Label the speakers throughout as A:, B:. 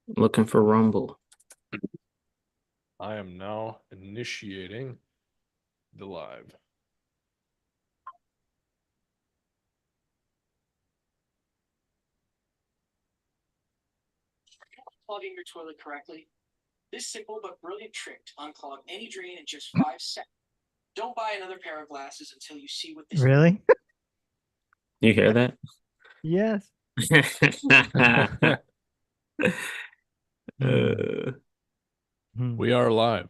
A: Looking for Rumble.
B: I am now initiating the live.
C: Plugging your toilet correctly. This simple but brilliant trick to unclog any drain in just 5 seconds. Don't buy another pair of glasses until you see what this.
D: Really?
A: You hear that?
D: Yes. Hmm.
A: uh,
D: Hmm.
B: We are live.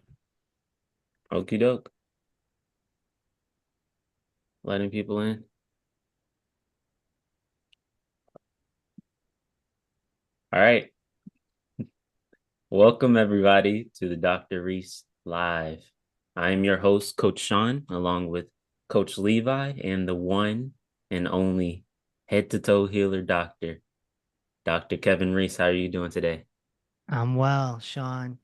A: Okie doke. Letting people in. All right. Welcome, everybody, to the Dr. Reese Live. I am your host, Coach Sean, along with Coach Levi and the one and only head to toe healer doctor, Dr. Kevin Reese. How are you doing today?
D: I'm well, Sean.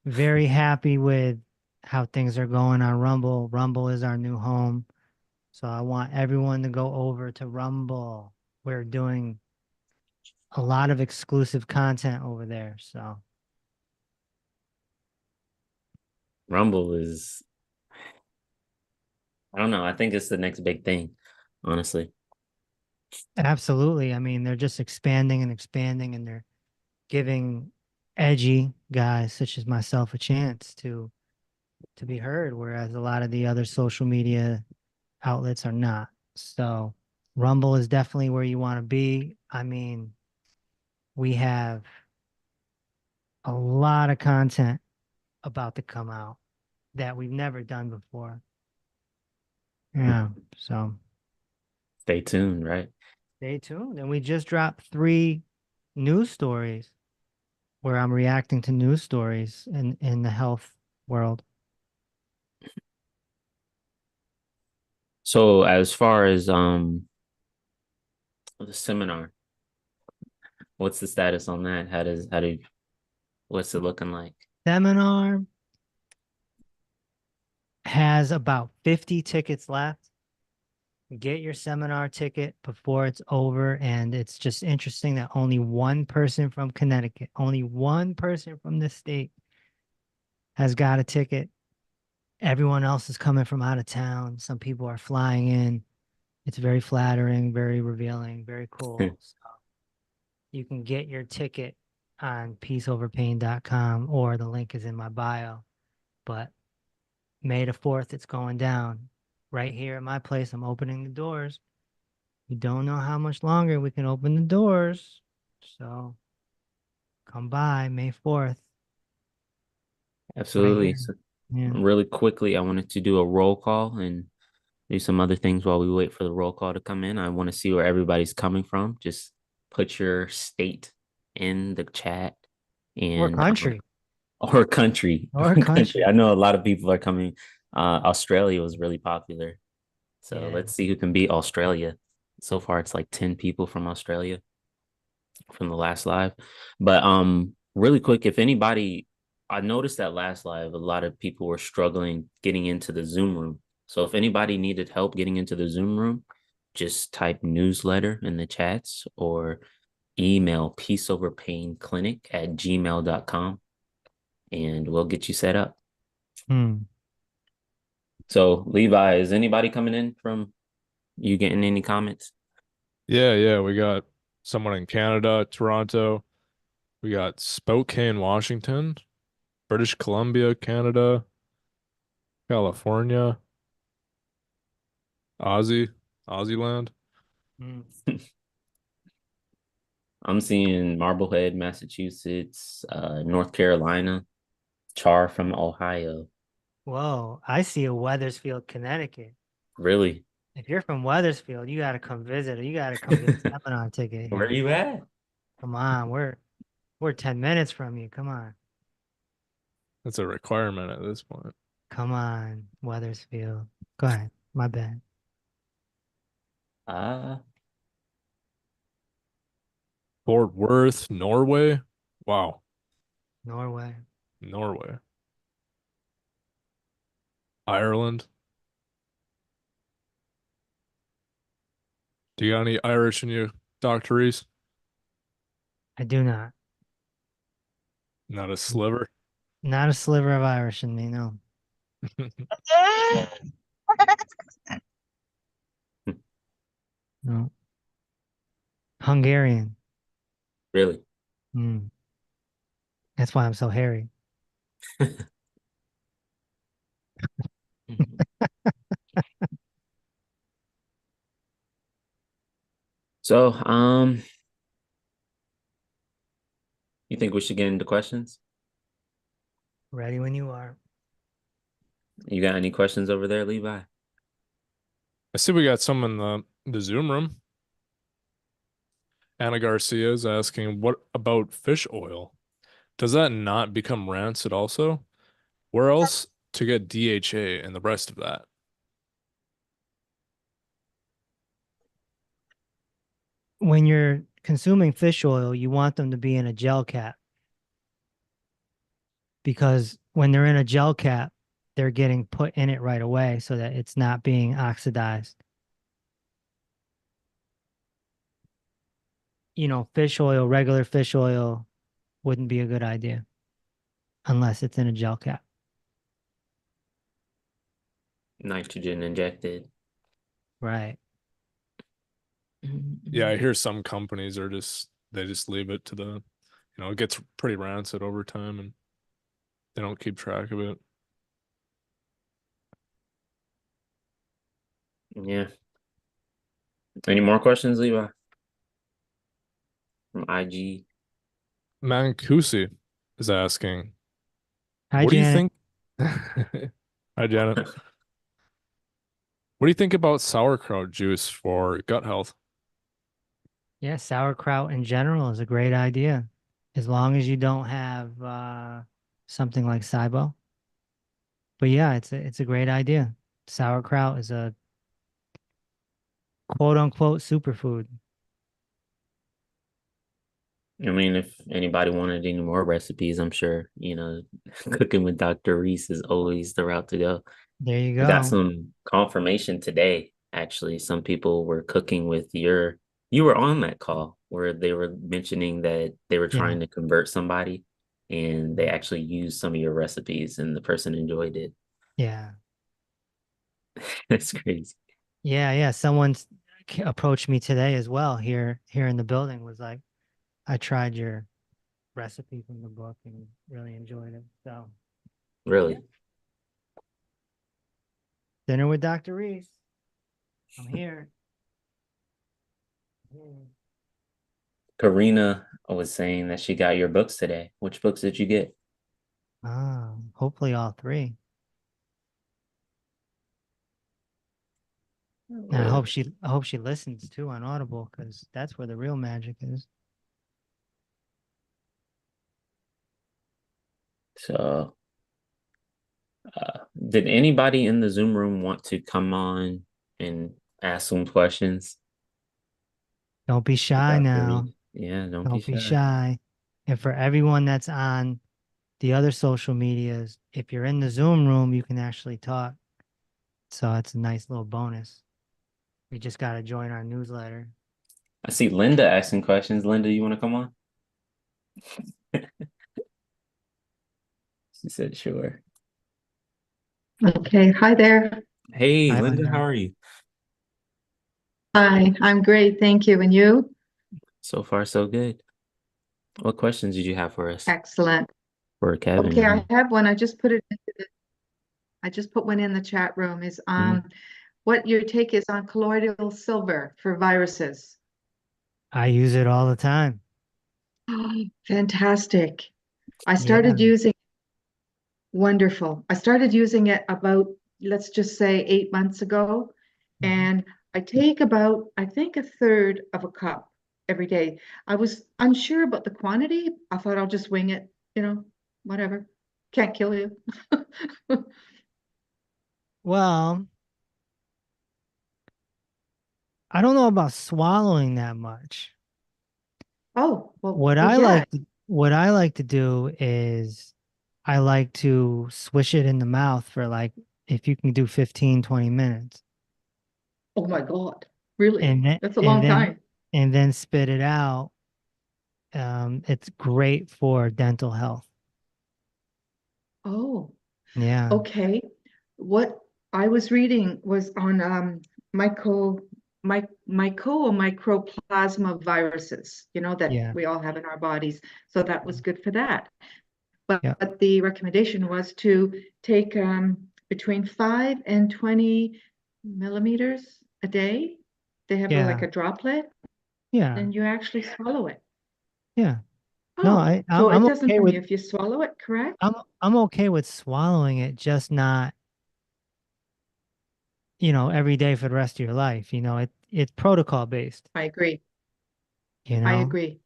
D: Very happy with how things are going on Rumble. Rumble is our new home. So I want everyone to go over to Rumble. We're doing a lot of exclusive content over there. So
A: Rumble is, I don't know, I think it's the next big thing, honestly.
D: absolutely. I mean, they're just expanding and expanding, and they're giving edgy guys such as myself a chance to be heard, whereas a lot of the other social media outlets are not. So Rumble is definitely where you want to be. I mean, we have a lot of content about to come out that we've never done before. Yeah. So
A: Stay tuned, right?
D: stay tuned. And we just dropped 3 news stories where I'm reacting to news stories in the health world.
A: So as far as the seminar, what's the status on that? What's it looking like?
D: Seminar has about 50 tickets left. Get your seminar ticket before it's over. And it's just interesting that only one person from Connecticut, only one person from the state has got a ticket. Everyone else is coming from out of town. Some people are flying in. It's very flattering, very revealing, very cool. So you can get your ticket on peaceoverpain.com or the link is in my bio. But May the 4th, it's going down right here at my place. I'm opening the doors. We don't know how much longer we can open the doors. So come by May 4th, right
A: Absolutely.
D: here.
A: So
D: Yeah.
A: really quickly, I wanted to do a roll call and do some other things while we wait for the roll call to come in. I want to see where everybody's coming from. Just put your state in the chat
D: Or
A: and
D: country.
A: or country.
D: Or
A: Country. I
D: country.
A: know a lot of people are coming. Australia was really popular. So
D: Yeah.
A: let's see who can beat Australia. So far, it's like 10 people from Australia from the last live. But really quick, if anybody, I noticed that last live, a lot of people were struggling getting into the Zoom room. So if anybody needed help getting into the Zoom room, just type newsletter in the chats or email peaceoverpainclinic@gmail.com and we'll get you set up.
D: Hmm.
A: So Levi, is anybody coming in from you getting any comments?
B: Yeah. We got someone in Canada, Toronto. We got Spokane, Washington, British Columbia, Canada, California, Aussie, Aussie land.
D: Hmm.
A: I'm seeing Marblehead, Massachusetts, North Carolina, Char from Ohio.
D: Whoa. I see a Weathersfield, Connecticut.
A: Really?
D: If you're from Weathersfield, you got to come visit or you got to come get a seminar ticket
A: Where are
D: here.
A: you at?
D: Come on. We're 10 minutes from you. Come on.
B: That's a requirement at this point.
D: Come on, Weathersfield. Go ahead. My bad.
A: Uh,
B: Fort Worth, Norway. Wow,
D: Norway.
B: Norway. Ireland. Do you got any Irish in you, Dr. Reese?
D: I do not.
B: Not a sliver.
D: Not a sliver of Irish in me, no. No. Hungarian.
A: Really?
D: Mm. That's why I'm so hairy.
A: So, you think we should get into questions?
D: Ready when you are.
A: You got any questions over there, Levi?
B: I see we got some in the Zoom room. Anna Garcia is asking, what about fish oil? Does that not become rancid also? Where else to get DHA and the rest of that?
D: When you're consuming fish oil, you want them to be in a gel cap because when they're in a gel cap, they're getting put in it right away so that it's not being oxidized. Fish oil, regular fish oil wouldn't be a good idea unless it's in a gel cap.
A: Nitrogen injected.
D: Right.
B: Yeah, I hear some companies are they just leave it to it gets pretty rancid over time and they don't keep track of it.
A: Yeah. Any more questions, Levi? From IG.
B: Mancusi is asking,
D: Hi,
B: what do you
D: Janet.
B: think? Hi, Janet. What do you think about sauerkraut juice for gut health?
D: Yeah, sauerkraut in general is a great idea, as long as you don't have something like SIBO. But yeah, it's a great idea. Sauerkraut is a quote unquote superfood.
A: I mean, if anybody wanted any more recipes, I'm sure, cooking with Dr. Reese is always the route to go.
D: There you
A: I got
D: go.
A: some confirmation today, actually. Some people were cooking with you were on that call where they were mentioning that they were
D: Yeah.
A: trying to convert somebody and they actually used some of your recipes and the person enjoyed it.
D: Yeah.
A: That's crazy.
D: Yeah. Someone approached me today as well here in the building was like, I tried your recipe from the book and really enjoyed it. So yeah.
A: Really.
D: Dinner with Dr. Reese. I'm here.
A: Karina was saying that she got your books today. Which books did you get?
D: Hopefully all three. And
A: Really?
D: I hope she listens too on Audible because that's where the real magic is.
A: So, did anybody in the Zoom room want to come on and ask some questions
D: Don't be
A: to
D: shy
A: Dr.
D: now.
A: Reese? Yeah, don't be
D: Don't be
A: shy.
D: shy. And for everyone that's on the other social medias, if you're in the Zoom room, you can actually talk. So it's a nice little bonus. You just got to join our newsletter.
A: I see Linda asking questions. Linda, you want to come on? She said, sure.
E: Okay, hi there.
A: Hey,
D: Hi,
A: Linda, how
D: Linda.
A: are you?
E: Hi, I'm great, thank you. And you?
A: So far, so good. What questions did you have for us?
E: Excellent.
A: For Kevin,
E: Okay,
A: I
E: I
A: mean.
E: have one. I just put one in the chat room. Is
A: Mhm.
E: what your take is on colloidal silver for viruses?
D: I use it all the time.
E: Fantastic. I
D: Yeah.
E: started using Wonderful. I started using it about, let's just say 8 months ago.
D: Mhm.
E: And I take about, I think, a third of a cup every day. I was unsure about the quantity. I thought I'll just wing it, whatever. Can't kill you.
D: Well, I don't know about swallowing that much.
E: Oh, well,
D: What
E: well,
D: I
E: yeah.
D: like to, what I like to do is I like to swish it in the mouth for like if you can do 15, 20 minutes
E: Oh my God. Really?
D: and then
E: That's a
D: and
E: long
D: then
E: time.
D: and then spit it out. It's great for dental health.
E: Oh,
D: Yeah.
E: okay. What I was reading was on mycoplasma viruses, that
D: Yeah.
E: we all have in our bodies. So that was good for that. But,
D: Yeah.
E: but the recommendation was to take between 5 and 20 millimeters a day. They have like
D: Yeah.
E: a droplet,
D: Yeah.
E: and you actually swallow it.
D: Yeah. No,
E: Oh, so
D: I'm
E: it doesn't
D: okay
E: harm
D: with
E: you if you swallow it, correct?
D: I'm okay with swallowing it, just not, every day for the rest of your life. It's protocol based,
E: I agree.
D: you
E: I
D: know.
E: agree.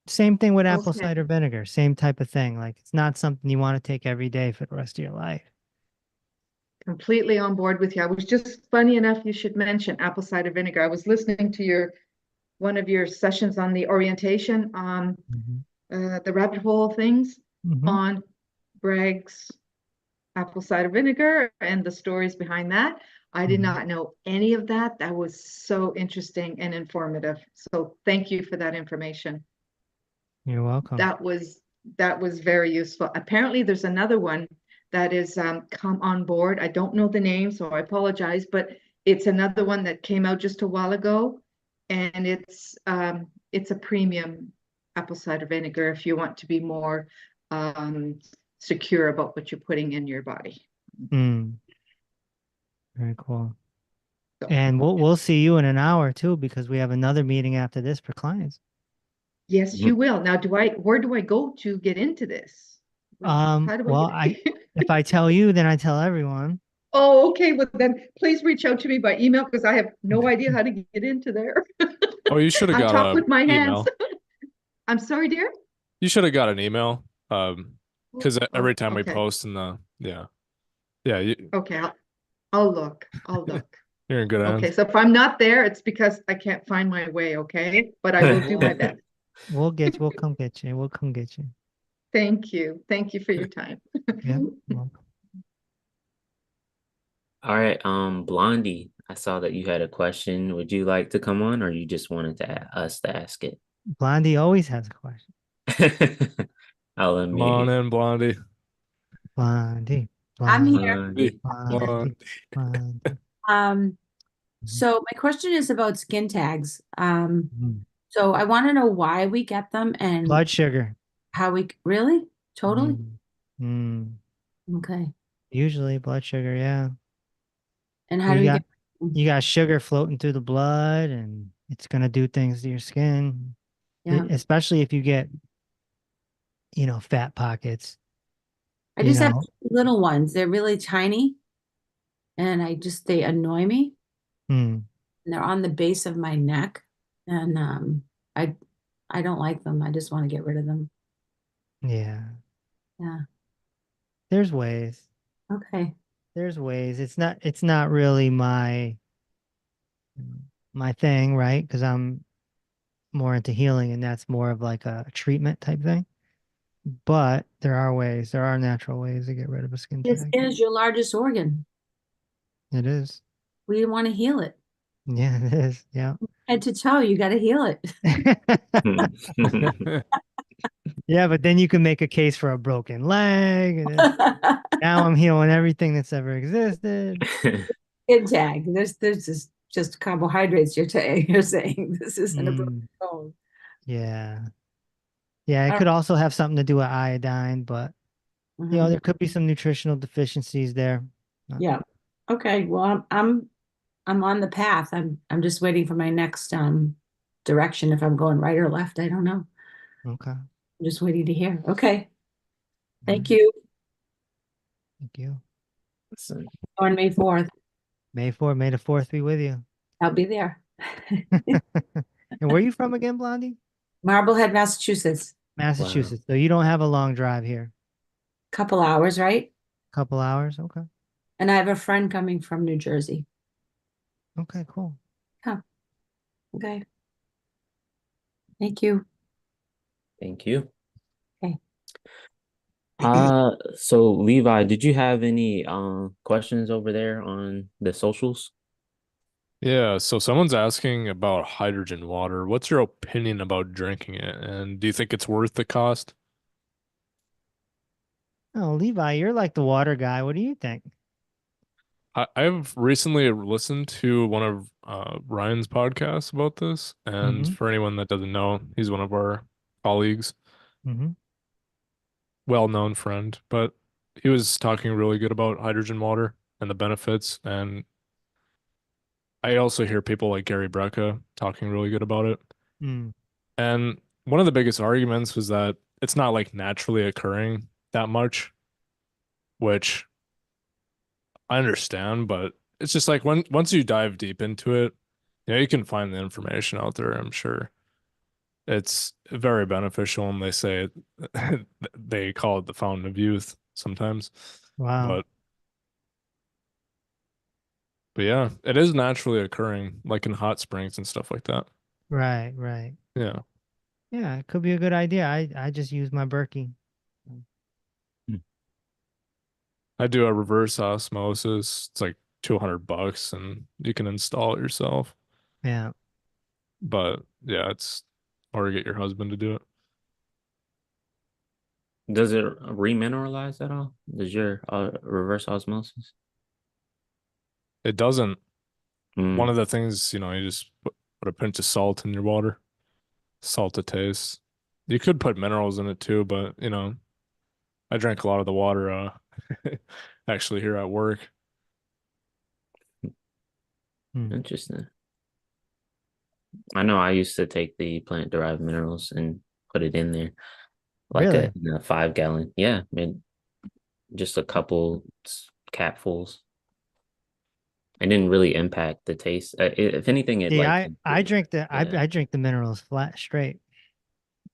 D: Same thing with apple
E: Okay.
D: cider vinegar, same type of thing. Like it's not something you want to take every day for the rest of your life.
E: Completely on board with you. I was just funny enough, you should mention apple cider vinegar. I was listening to one of your sessions on the orientation,
D: Hmm.
E: the rabbit hole things
D: Hmm.
E: on Bragg's apple cider vinegar and the stories behind that. I did
D: Hmm.
E: not know any of that. That was so interesting and informative. So thank you for that information.
D: You're welcome.
E: That was very useful. Apparently, there's another one that is come on board. I don't know the name, so I apologize, but it's another one that came out just a while ago, and it's a premium apple cider vinegar if you want to be more um, secure about what you're putting in your body.
D: Mm, very cool.
E: So
D: And we'll see you in an hour too, because we have another meeting after this for clients.
E: yes, you
A: Mhm.
E: will. Now, where do I go to get into this? How do I
D: Well,
E: get?
D: if I tell you, then I tell everyone.
E: Oh, okay. Well, then please reach out to me by email because I have no idea how to get into there.
B: Oh, you should have
E: I
B: got
E: talk
B: a
E: with my hands.
B: email.
E: I'm sorry, dear.
B: You should have got an email.
E: Oh,
B: Because every time we
E: okay.
B: post in the yeah,
E: Okay. I'll look. I'll look.
B: you're in good
E: Okay.
B: hands.
E: So if I'm not there, it's because I can't find my way. Okay. But I will do my best.
D: We'll come get you. We'll come get you.
E: Thank you. Thank you for your time.
D: Yeah. Welcome.
A: All right, Blondie, I saw that you had a question. Would you like to come on, or you just wanted us to ask it?
D: Blondie always has a question.
A: I'll
B: Come
A: unmute
B: on
A: you.
B: in, Blondie.
D: Blondie,
F: I'm
D: blondie,
F: here.
B: Blondie.
A: Blondie.
D: blondie,
B: Blondie.
D: blondie.
F: Um,
D: Mhm.
F: so my question is about skin tags.
D: Mhm.
F: So I want to know why we get them and
D: Blood sugar.
F: how we really? Totally?
D: Mm. Mm.
F: Okay.
D: Usually blood sugar, yeah.
F: And how do
D: You
F: we
D: got
F: get them?
D: you got sugar floating through the blood and it's gonna do things to your skin.
F: Yeah.
D: Especially if you get, fat pockets,
F: I
D: you
F: just have
D: know.
F: two little ones. They're really tiny and they annoy me.
D: Mm.
F: And they're on the base of my neck. And I I don't like them. I just want to get rid of them.
D: Yeah.
F: Yeah.
D: There's ways.
F: Okay.
D: There's ways. It's not really my thing, right? Because I'm more into healing and that's more of like a treatment type thing. But there are ways, there are natural ways to get rid of a skin
F: The
D: tag.
F: skin is your largest organ.
D: It is.
F: We want to heal it.
D: Yeah, it is. Yeah.
F: Head to toe, you got to heal it.
D: Yeah, but then you can make a case for a broken leg, and then now I'm healing everything that's ever existed.
F: Skin tag. There's just carbohydrates you're saying. This isn't a broken
D: Mm,
F: bone.
D: yeah. Yeah, it
F: All
D: could also have something to do with iodine, but
F: right. Mhm.
D: there could be some nutritional deficiencies there.
F: Yeah. Okay. Well, I'm on the path. I'm just waiting for my next direction if I'm going right or left. I don't know.
D: Okay.
F: I'm just waiting to hear. Okay.
D: All
F: Thank
D: right.
F: you.
D: Thank you.
A: So,
F: On May 4th.
D: May 4th, May the 4th be with you.
F: I'll be there.
D: And where are you from again, Blondie?
F: Marblehead, Massachusetts.
A: wow.
D: Massachusetts. So you don't have a long drive here.
F: Couple hours, right?
D: Couple hours. Okay.
F: And I have a friend coming from New Jersey.
D: Okay, cool.
F: Huh. Okay. Thank you.
A: Thank you.
F: Okay.
A: So Levi, did you have any questions over there on the socials?
B: Yeah, so someone's asking about hydrogen water. What's your opinion about drinking it? And do you think it's worth the cost?
D: Oh, Levi, you're like the water guy. What do you think?
B: I've recently listened to one of Ryan's podcasts about this, and
D: Mm-hmm.
B: for anyone that doesn't know, he's one of our colleagues,
D: Mm-hmm.
B: well-known friend, but he was talking really good about hydrogen water and the benefits, and I also hear people like Gary Brecka talking really good about it.
D: Mm.
B: And one of the biggest arguments was that it's not like naturally occurring that much, which I understand, but it's just like once you dive deep into it, you can find the information out there, I'm sure. It's very beneficial, and they say they call it the fountain of youth sometimes.
D: Wow.
B: But but yeah, it is naturally occurring, like in hot springs and stuff like that.
D: Right, right.
B: Yeah.
D: Yeah, it could be a good idea. I just use my Berkey.
B: I do a reverse osmosis. It's like $200 and you can install it yourself.
D: Yeah.
B: But yeah, it's or get your husband to do it.
A: Does it remineralize at all? Does your reverse osmosis?
B: It doesn't. One
A: Mm.
B: of the things, you just put a pinch of salt in your water, salt to taste. You could put minerals in it too, but I drank a lot of the water actually here at work.
D: Mm.
A: Interesting. I know I used to take the plant derived minerals and put it in there like
D: Really?
A: in a 5 gallon. Yeah, I mean, just a couple capfuls. It didn't really impact the taste. If anything, it
D: See,
A: like
D: I drink
A: yeah,
D: I drink the minerals flat straight.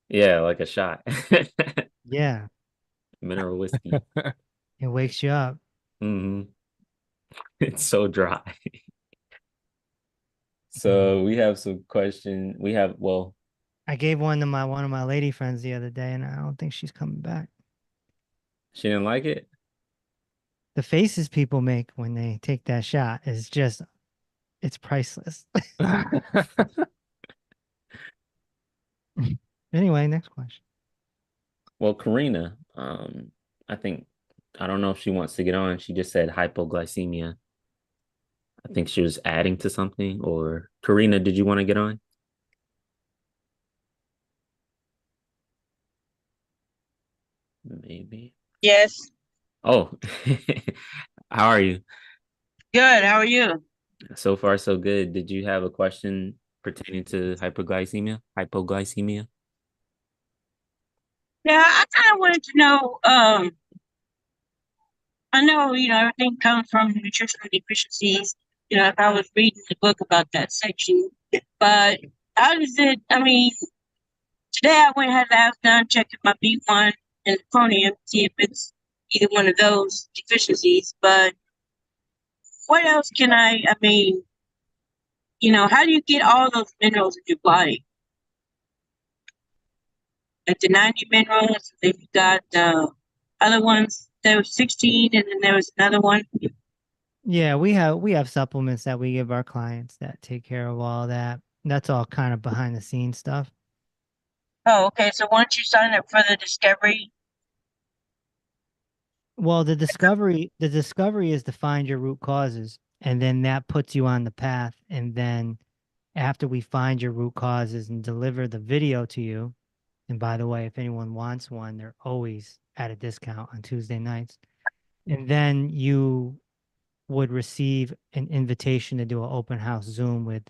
A: yeah, like a shot.
D: Yeah,
A: Mineral whiskey.
D: it wakes you up.
A: Hmm. It's so dry.
D: Mm.
A: So we have some question. We have well,
D: I gave one to my one of my lady friends the other day, and I don't think she's coming back.
A: she didn't like it.
D: The faces people make when they take that shot is just it's priceless. Anyway, next question.
A: Well, Karina, I think I don't know if she wants to get on. She just said hypoglycemia. I think she was adding to something. Or Karina, did you want to get on? Maybe.
G: Yes.
A: Oh, how are you?
G: Good. How are you?
A: So far, so good. Did you have a question pertaining to hypoglycemia? Hypoglycemia?
G: Yeah, I kind of wanted to know. I know everything comes from nutritional deficiencies. If I was reading the book about that section, but how does it? I mean, today I went and had labs done, checking my B1 and the chromium, see if it's either one of those deficiencies. But what else can I? I mean, how do you get all those minerals in your body? Like the 90 minerals, then you got other ones. There was 16, and then there was another one.
D: Yeah, we have supplements that we give our clients that take care of all that. That's all kind of behind the scenes stuff.
G: Oh, okay. So once you sign up for the discovery,
D: Well, the discovery is to find your root causes, and then that puts you on the path. And then after we find your root causes and deliver the video to you, and by the way, if anyone wants one, they're always at a discount on Tuesday nights. And then you would receive an invitation to do an open house Zoom with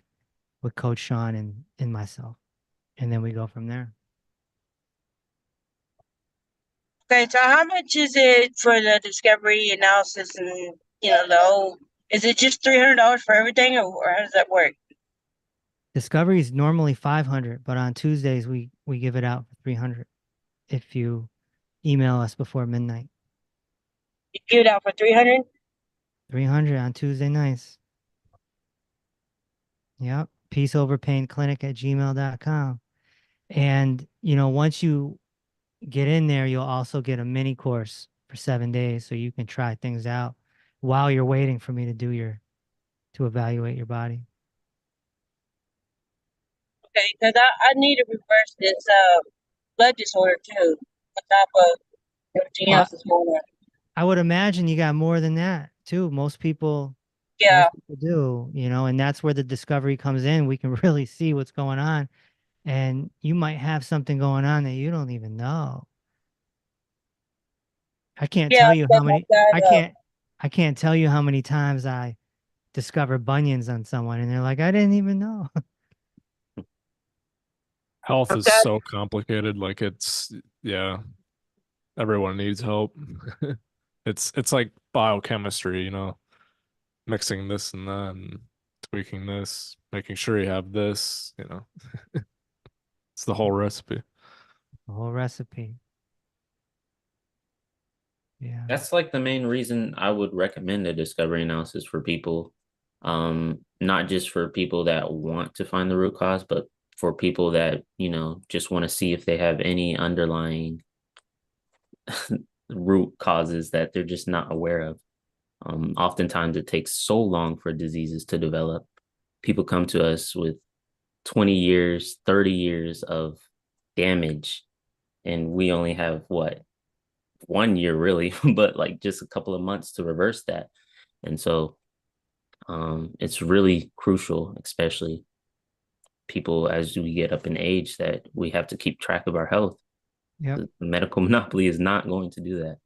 D: Coach Sean and myself. And then we go from there.
G: okay. So how much is it for the discovery analysis and the whole? Is it just $300 for everything, or how does that work?
D: Discovery is normally 500, but on Tuesdays we give it out for 300 if you email us before midnight.
G: You give it out for 300.
D: 300 on Tuesday nights. Yep. peaceoverpainclinic@gmail.com. And once you get in there, you'll also get a mini course for 7 days so you can try things out while you're waiting for me to evaluate your body.
G: Okay, because I need to reverse this blood disorder too. On top of Everything
D: Well,
G: else is going on.
D: I would imagine you got more than that too.
G: Yeah,
D: Most people do, and that's where the discovery comes in. We can really see what's going on, and you might have something going on that you don't even know. I can't
G: yeah,
D: tell you how
G: that's my
D: many,
G: side up.
D: I can't tell you how many times I discover bunions on someone and they're like, I didn't even know.
B: Health is
G: Okay.
B: so complicated. Like yeah, everyone needs help. It's like biochemistry, mixing this and that and tweaking this, making sure you have this. It's the whole recipe.
D: The whole recipe. Yeah.
A: That's like the main reason I would recommend a discovery analysis for people. Not just for people that want to find the root cause, but for people that, just want to see if they have any underlying root causes that they're just not aware of. Oftentimes it takes so long for diseases to develop. People come to us with 20 years, 30 years of damage, and we only have what, 1 year really, but like just a couple of months to reverse that. And so it's really crucial, especially people as we get up in age, that we have to keep track of our health.
D: Yep.
A: The medical monopoly is not going to do that.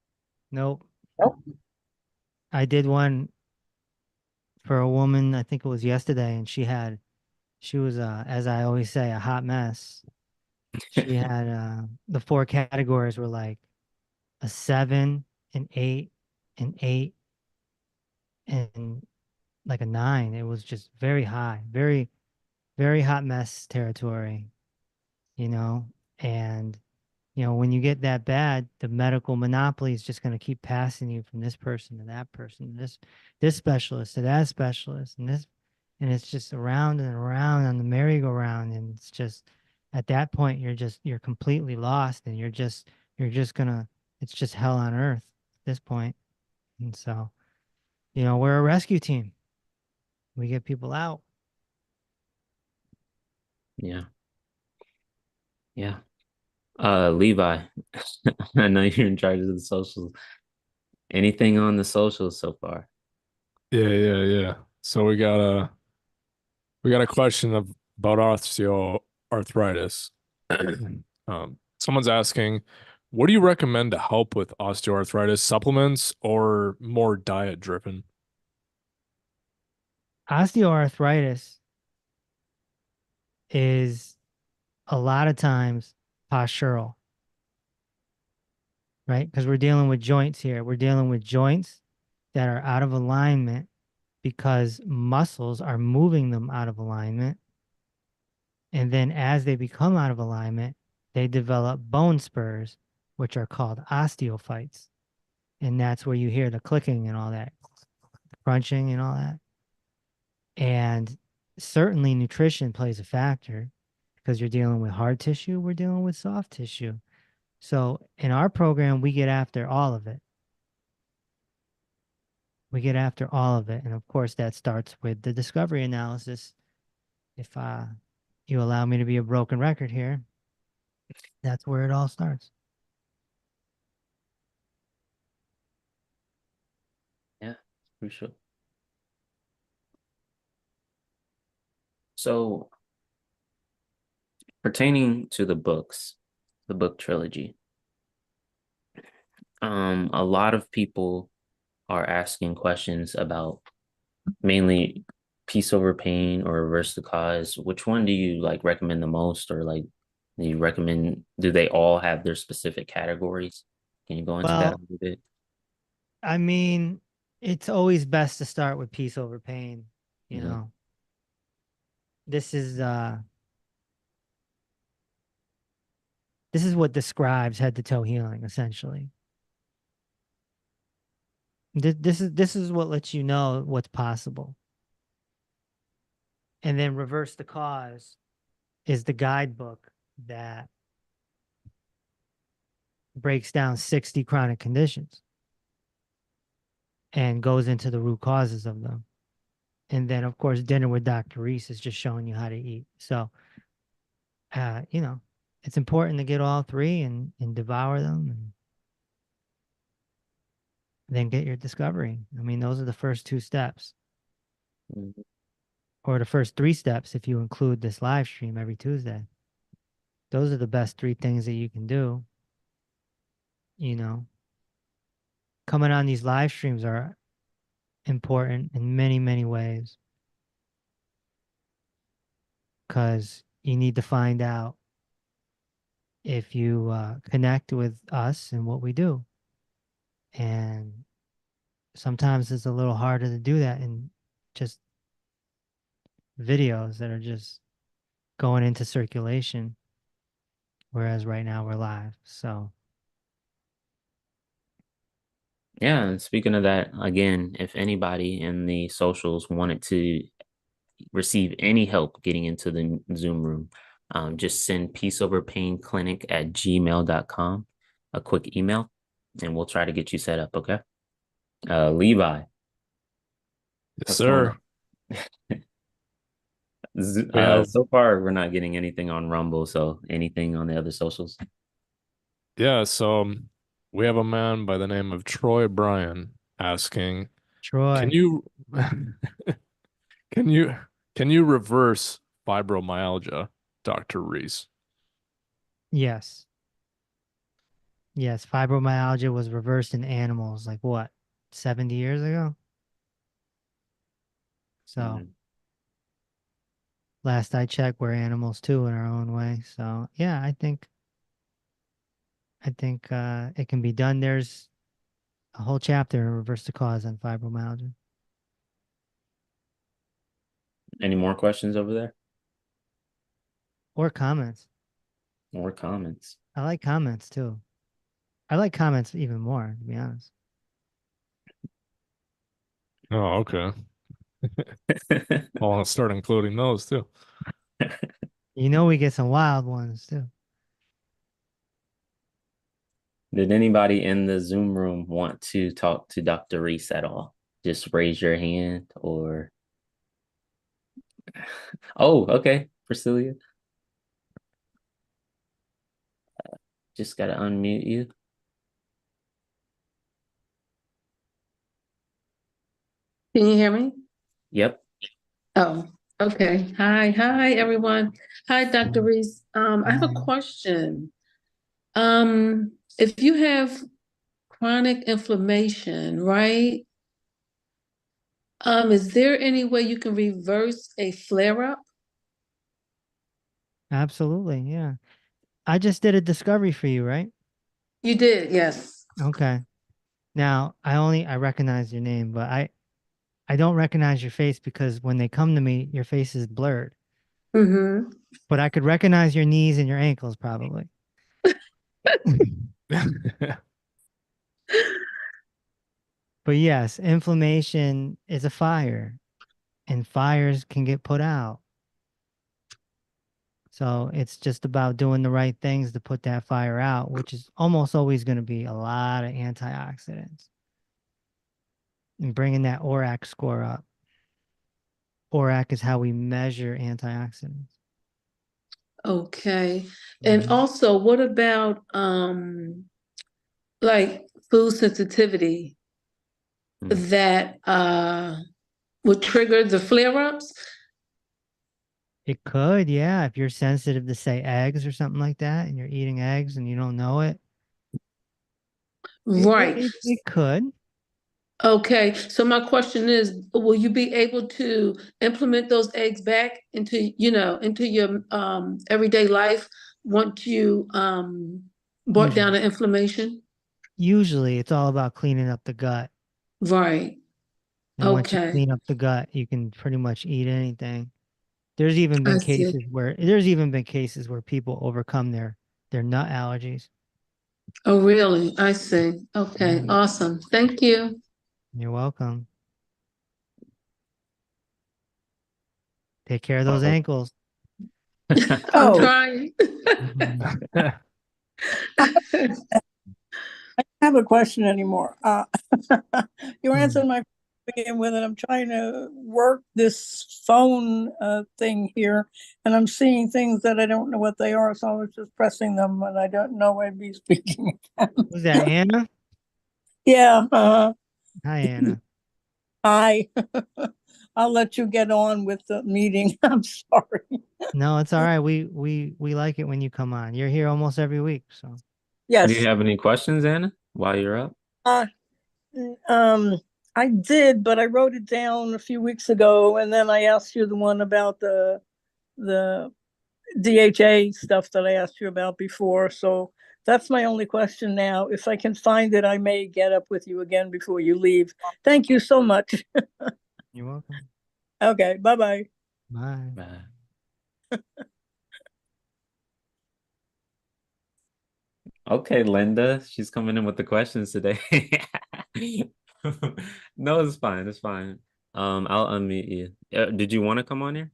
D: Nope.
G: Nope.
D: I did one for a woman, I think it was yesterday, and she was as I always say, a hot mess. She had the four categories were like a 7, an 8, an 8, and like a 9. It was just very high, very, very hot mess territory, you know. And when you get that bad, the medical monopoly is just going to keep passing you from this person to that person, this specialist to that specialist, and it's just around and around on the merry-go-round, and it's just at that point you're completely lost, and you're just gonna it's just hell on earth at this point. And so, we're a rescue team. We get people out.
A: Yeah. Yeah. Levi, I know you're in charge of the socials. Anything on the socials so far?
B: Yeah, yeah, yeah. So we got a question about osteoarthritis. Someone's asking, what do you recommend to help with osteoarthritis? Supplements or more diet driven?
D: Osteoarthritis is a lot of times postural, right? Because we're dealing with joints here. We're dealing with joints that are out of alignment because muscles are moving them out of alignment. And then as they become out of alignment, they develop bone spurs, which are called osteophytes. And that's where you hear the clicking and all that, crunching and all that. And certainly nutrition plays a factor because you're dealing with hard tissue, we're dealing with soft tissue. So in our program, we get after all of it. We get after all of it. And of course, that starts with the discovery analysis. If you allow me to be a broken record here, that's where it all starts.
A: Yeah, for sure. So, pertaining to the books, the book trilogy, a lot of people are asking questions about mainly peace over pain or reverse the cause. Which one do you like recommend the most, or like do they all have their specific categories? Can you go into that a
D: Well,
A: little bit?
D: I mean, it's always best to start with peace over pain, you
A: Hmm.
D: know. This is uh this is what describes head to toe healing essentially. This is what lets you know what's possible. And then reverse the cause is the guidebook that breaks down 60 chronic conditions and goes into the root causes of them. And then, of course, dinner with Dr. Reese is just showing you how to eat. So, uh, you know, it's important to get all three and devour them. then get your discovery. I mean, those are the first 2 steps,
A: Mhm.
D: or the first 3 steps if you include this live stream every Tuesday. Those are the best 3 things that you can do. You know, coming on these live streams are important in many, many ways because you need to find out if you connect with us and what we do. And sometimes it's a little harder to do that in just videos that are just going into circulation, whereas right now we're live. So,
A: Yeah, and speaking of that, again, if anybody in the socials wanted to receive any help getting into the Zoom room, just send peaceoverpainclinic@gmail.com, a quick email, and we'll try to get you set up. Okay. Levi,
B: Yes,
A: what's going
B: sir.
A: on?
B: We have,
A: So far, we're not getting anything on Rumble. So anything on the other socials?
B: yeah, so we have a man by the name of Troy Bryan asking, can
D: Troy,
B: you can you can you reverse fibromyalgia, Dr. Reese?
D: yes. Yes, fibromyalgia was reversed in animals like what, 70 years ago? So,
A: Mhm.
D: last I checked, we're animals too in our own way. So, yeah, I think it can be done. There's a whole chapter in Reverse the Cause on fibromyalgia.
A: Any more questions over there?
D: Or comments.
A: More comments?
D: I like comments too. I like comments even more, to be honest.
B: Oh, okay. I'll start including those too.
D: You know, we get some wild ones too.
A: Did anybody in the Zoom room want to talk to Dr. Reese at all? Just raise your hand or oh, okay, Priscilla. Just gotta unmute you.
H: Can you hear me?
A: Yep.
H: Oh, okay. Hi, everyone. Hi, Dr. Reese. I have a
D: Um,
H: question. If you have chronic inflammation, right? Is there any way you can reverse a flare-up?
D: Absolutely, yeah. I just did a discovery for you, right?
H: You did, yes.
D: Okay. Now, I recognize your name, but I don't recognize your face because when they come to me, your face is blurred.
H: Mm-hmm.
D: But I could recognize your knees and your ankles probably. But yes, inflammation is a fire, and fires can get put out. So it's just about doing the right things to put that fire out, which is almost always going to be a lot of antioxidants, and bringing that ORAC score up. ORAC is how we measure antioxidants.
H: Okay. And
D: Mhm.
H: also, what about like food sensitivity
A: Hmm.
H: that would trigger the flare-ups?
D: It could, yeah, if you're sensitive to say eggs or something like that, and you're eating eggs and you don't know it, it, it,
H: Right.
D: it, it could.
H: Okay, so my question is, will you be able to implement those eggs back into, into your everyday life once you brought down
D: Usually,
H: the inflammation?
D: usually it's all about cleaning up the gut.
H: Right.
D: And once you
H: Okay.
D: clean up the gut, you can pretty much eat anything.
H: I see.
D: There's even been cases where people overcome their nut allergies.
H: Oh, really? I see. Okay,
D: Yeah,
H: awesome. Thank you.
D: you're welcome. Take care of those
A: Oh.
D: ankles.
H: I'm
I: Oh,
H: trying.
I: I don't have a question anymore. You
D: Hmm.
I: answered my question to begin with, and I'm trying to work this phone thing here, and I'm seeing things that I don't know what they are, so I was just pressing them, and I don't know I'd be speaking.
D: Who's that, Anna?
I: Yeah,
D: Hi, Anna.
I: Hi. I'll let you get on with the meeting. I'm sorry.
D: No, it's all right. We like it when you come on. You're here almost every week, so
A: Do
I: Yes.
A: you have any questions, Anna, while you're up?
I: Uh, um, I did, but I wrote it down a few weeks ago, and then I asked you the one about the DHA stuff that I asked you about before. So that's my only question now. If I can find it, I may get up with you again before you leave. Thank you so much.
D: you're welcome.
I: Okay, bye-bye.
D: Bye.
A: Bye. Okay, Linda, she's coming in with the questions today. No, it's fine. It's fine. I'll unmute you. Did you want to come on here?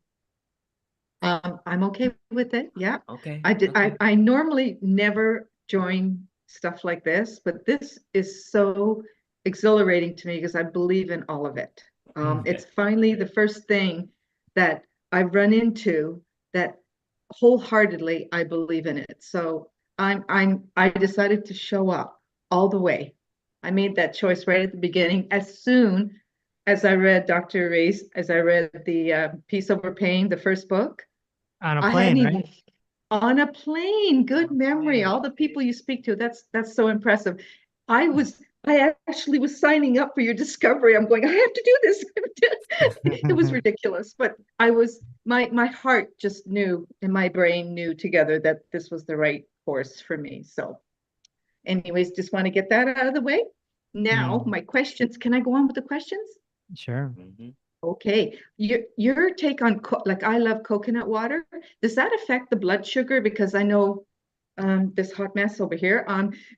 E: I'm okay with it. Yeah.
A: Okay.
E: I did.
A: Okay.
E: I normally never join stuff like this, but this is so exhilarating to me because I believe in all of it. It's finally the first thing that I've run into that wholeheartedly I believe in it. So I decided to show up all the way. I made that choice right at the beginning. As soon as I read Dr. Reese, as I read the Peace Over Pain, the first book,
D: On a
E: I hadn't
D: plane,
E: even
D: right?
E: on a plane. Good
D: On a
E: memory.
D: plane.
E: All the people you speak to. That's so impressive. I actually was signing up for your discovery. I'm going, I have to do this. It was ridiculous, but my heart just knew and my brain knew together that this was the right course for me. So anyways, just want to get that out of the way. Now, my questions. Can I go on with the questions?
D: Sure.
A: Mhm.
E: Okay, your take on like I love coconut water. Does that affect the blood sugar? Because I know this hot mess over here.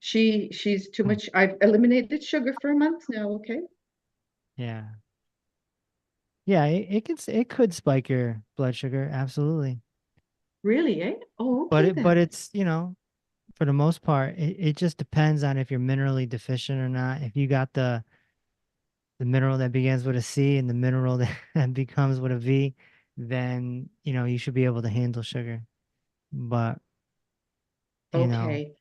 E: She's too much. I've eliminated sugar for a month now. Okay,
D: Yeah. Yeah, it could spike your blood sugar, absolutely.
E: really? Eh? Oh, okay
D: But
E: then.
D: it's, for the most part, it just depends on if you're minerally deficient or not. If you got the mineral that begins with a C and the mineral that becomes with a V, then, you should be able to handle sugar. But, you know,
E: Okay,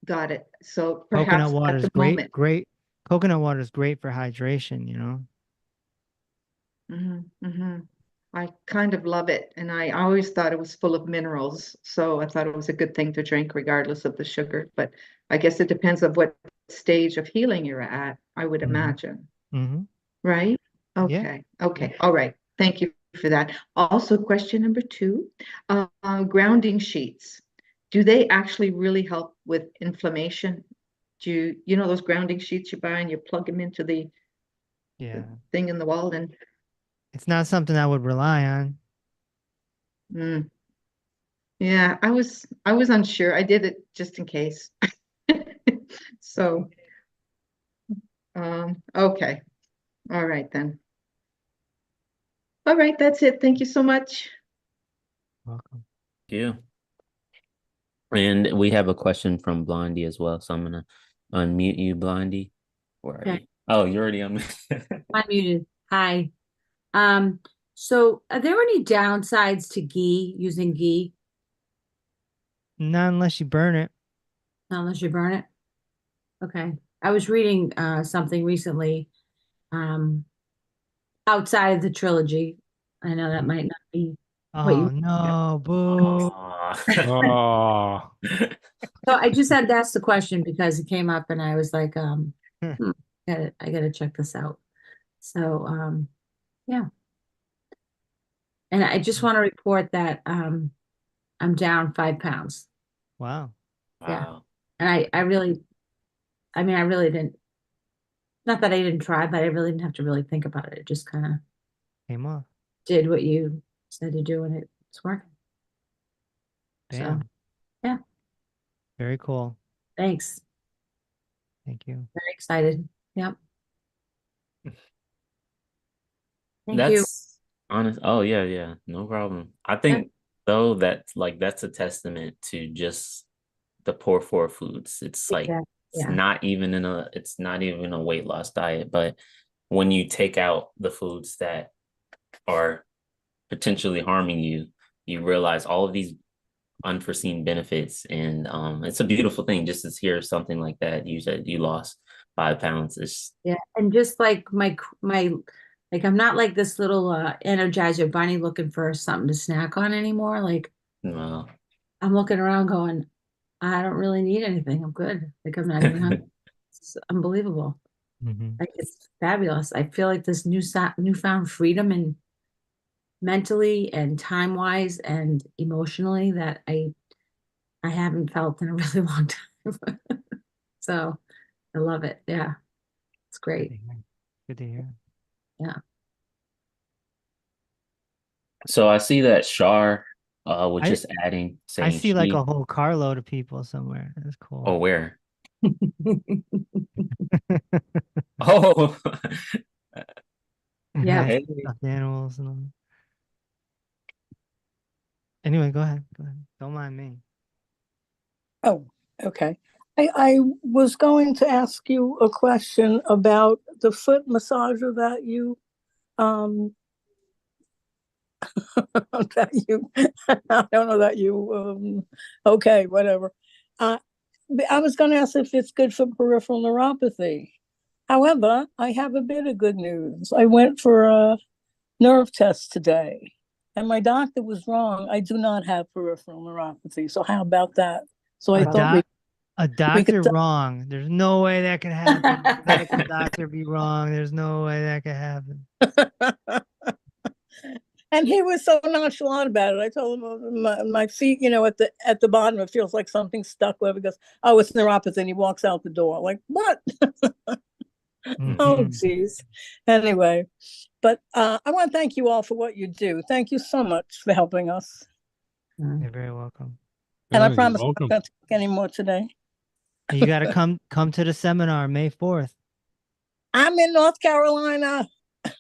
E: got it. So
D: coconut
E: perhaps
D: water
E: at
D: is
E: the
D: great,
E: moment.
D: great. Coconut water is great for hydration.
E: Hmm. I kind of love it, and I always thought it was full of minerals. So I thought it was a good thing to drink, regardless of the sugar. But I guess it depends on what stage of healing you're at, I would
D: Mm-hmm.
E: imagine.
D: Mm-hmm.
E: Right?
D: Yeah.
E: Okay. Okay. All right. Thank you for that. Also, question number two, grounding sheets. Do they actually really help with inflammation? You know those grounding sheets you buy and you plug them into the
D: Yeah.
E: thing in the wall and
D: It's not something I would rely on.
E: mm, yeah, I was unsure. I did it just in case. So, okay. All right then. All right, that's it. Thank you so much.
D: Welcome.
A: Yeah. And we have a question from Blondie as well. So I'm gonna unmute you, Blondie. Where are
F: Okay,
A: you? Oh, you're already on.
F: I'm muted. Hi. Um, so are there any downsides to ghee, using ghee,
D: Not unless you burn it.
F: unless you burn it? Okay. I was reading something recently, um, outside of the trilogy. I know that might not be what
D: Oh
F: you.
D: no, boo.
A: Aw.
B: Oh,
F: So I just had to ask the question because it came up and I was like, I gotta check this out. So yeah. And I just want to report that I'm down 5 pounds.
D: Wow.
F: Yeah.
A: Wow.
F: And I really didn't, not that I didn't try, but I really didn't have to really think about it. It just kind of
D: Came off.
F: did what you said to do and it's working. So
D: Damn.
F: yeah,
D: Very cool.
F: thanks.
D: Thank you.
F: Very excited. Yep. Thank you.
A: That's honest. Oh yeah, yeah, no problem. I
F: Yeah.
A: think though that's a testament to just the poor four foods. It's like
F: Exactly. Yeah.
A: it's not even a weight loss diet, but when you take out the foods that are potentially harming you, you realize all of these unforeseen benefits, and it's a beautiful thing just to hear something like that. You said you lost 5 pounds. It's
F: Yeah, and just like my like I'm not like this little Energizer bunny looking for something to snack on anymore. Like
A: well,
F: I'm looking around going, I don't really need anything. I'm good. Like I'm not even hungry. It's unbelievable.
D: Mhm.
F: Like it's fabulous. I feel like this newfound freedom and mentally and time wise and emotionally that I haven't felt in a really long time. So I love it. Yeah, it's
D: Good
F: great.
D: to hear. Good to hear.
F: Yeah.
A: so I see that Shar was
D: I
A: just adding
D: I
A: saying
D: see like a
A: she.
D: whole carload of people somewhere. That's
A: Oh,
D: cool.
A: where? Oh,
F: Yeah.
A: hey.
D: Stuffed animals and all. Anyway, go ahead. Go ahead. Don't mind me.
I: Oh, okay. I was going to ask you a question about the foot massager that you that you I don't know that you okay, whatever. Uh I was gonna ask if it's good for peripheral neuropathy. However, I have a bit of good news. I went for a nerve test today, and my doctor was wrong. I do not have peripheral neuropathy. So how about that? So I
D: A
I: thought we
D: doc a
I: we could
D: doctor wrong. There's no way that could happen. A medical doctor be wrong. There's no way that could happen.
I: and he was so nonchalant about it. I told him my feet, at the bottom, it feels like something stuck. Where he goes, "Oh, it's neuropathy," and he walks out the door. Like, what? Oh,
D: Mhm.
I: geez. Anyway, but I want to thank you all for what you do. Thank you so much for helping us.
D: You're very welcome.
I: And I
B: Yeah, you're
I: promise I'm not
B: welcome.
I: going to take any more today.
D: And you got to come to the seminar May 4th.
I: I'm in North Carolina.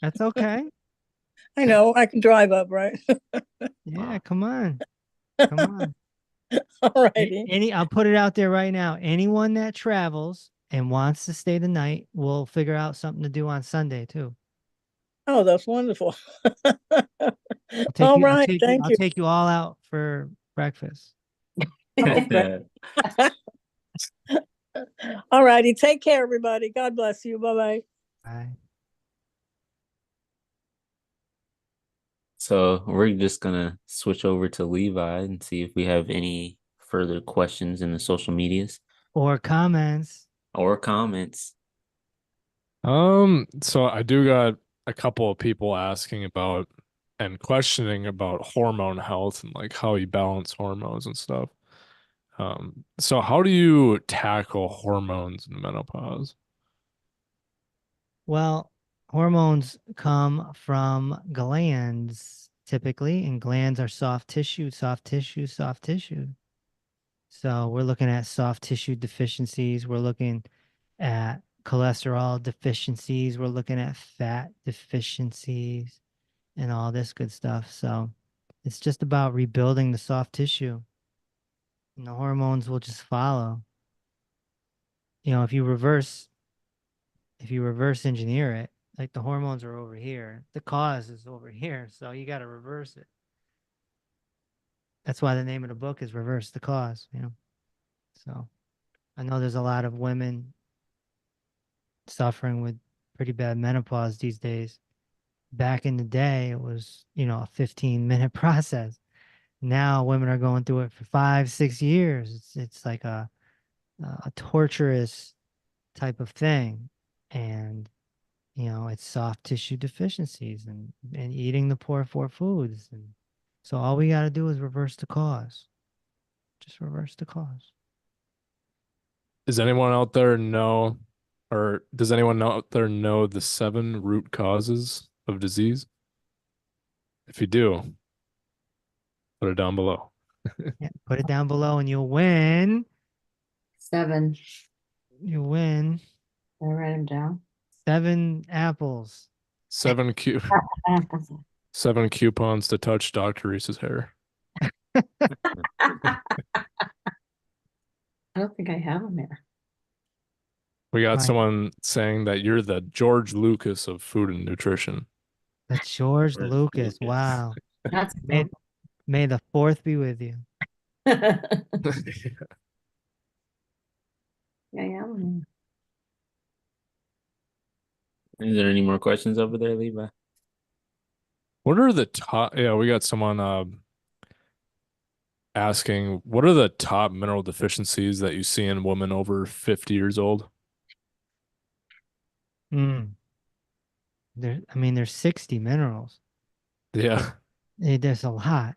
D: That's okay.
I: I know I can drive up, right?
D: Yeah, come on. Come on.
I: All righty.
D: I'll put it out there right now. Anyone that travels and wants to stay the night, we'll figure out something to do on Sunday too.
I: Oh, that's wonderful.
D: I'll take
I: All
D: you, I'll
I: right.
D: take you,
I: Thank
D: I'll
I: you.
D: take you all out for breakfast.
I: Oh, great. All righty. Take care, everybody. God bless you. Bye bye.
D: Bye.
A: So we're just gonna switch over to Levi and see if we have any further questions in the social medias
D: Or comments.
A: or comments.
B: So I do got a couple of people asking about and questioning about hormone health and like how you balance hormones and stuff. So how do you tackle hormones in menopause?
D: Well, hormones come from glands typically, and glands are soft tissue, soft tissue, soft tissue. So we're looking at soft tissue deficiencies. We're looking at cholesterol deficiencies. We're looking at fat deficiencies and all this good stuff. So it's just about rebuilding the soft tissue, and the hormones will just follow. You know, if you reverse engineer it, like the hormones are over here, the cause is over here. So you got to reverse it. That's why the name of the book is Reverse the Cause, you know. So I know there's a lot of women suffering with pretty bad menopause these days. Back in the day, it was, a 15-minute process. Now women are going through it for 5, 6 years. It's like a torturous type of thing. And it's soft tissue deficiencies and eating the poor for foods. And so all we got to do is reverse the cause. Just reverse the cause.
B: Does anyone out there know, or does anyone out there know the 7 root causes of disease? If you do, put it down below.
D: Yeah, put it down below and you'll win.
F: 7.
D: You win
F: I write them down.
D: 7 apples.
B: 7 cu 7 coupons to touch Dr. Reese's hair.
F: I don't think I have them here.
B: We got
D: Right.
B: someone saying that you're the George Lucas of food and nutrition.
D: That's George
A: George
D: Lucas.
A: Lucas.
D: Wow.
F: That's
D: May the 4th be with you.
F: yeah, I have 'em here.
A: Is there any more questions over there, Levi?
B: What are the top? Yeah, we got someone asking, what are the top mineral deficiencies that you see in women over 50 years old?
D: Mm. I mean, there's 60 minerals.
B: Yeah.
D: There's a lot.